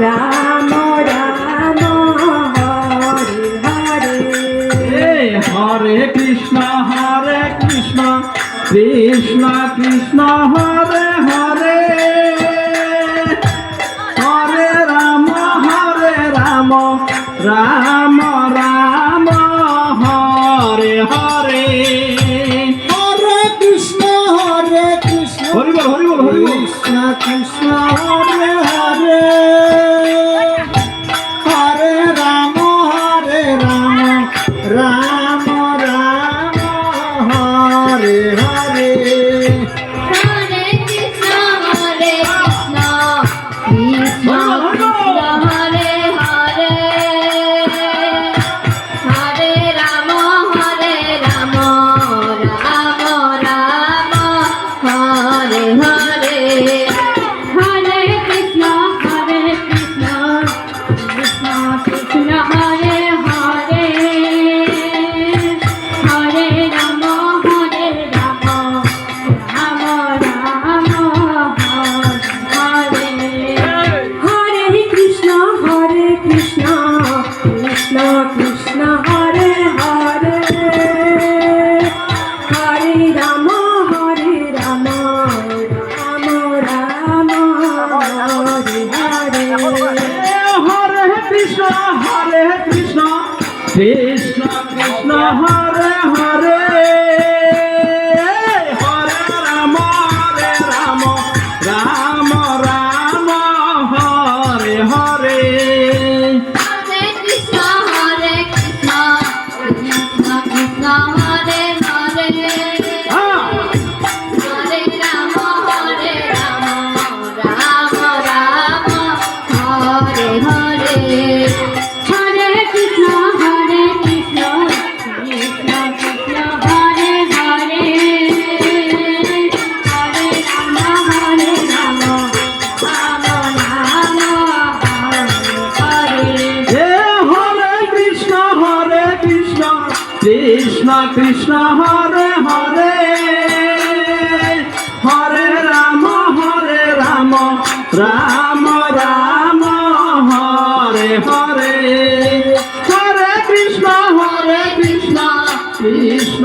Ram Ram Hare Hare. হরে Krishna Krishna Krishna Hare Hare, হরে Ram Ram Ram Hare Hare. হরে Krishna Hari বল Hari বল Hari বল। Krishna Krishna Hare Hare, হরে Ram Ram Ram Hare Hare. হরে Krishna Krishna Krishna Hare Hare, হরে Ram Ram Ram Hare Hare. হরে Krishna Krishna Krishna Hare Hare, হরে Ram Ram Ram Hare Hare. হরে Krishna Krishna Krishna Hare Hare, হরে Ram Ram Ram Hare Hare. হরে Krishna Krishna Krishna Hare Hare, হরে Ram Ram Ram Hare Hare. হরে Krishna Krishna Krishna Hare Hare, হরে Ram Ram Ram Hare Hare. হরে Krishna Krishna Krishna Hare Hare, হরে Ram Ram হরে হে হরে Krishna Krishna Krishna Hare Hare, হরে Ram Ram Ram Hare Hare. হরে Krishna Krishna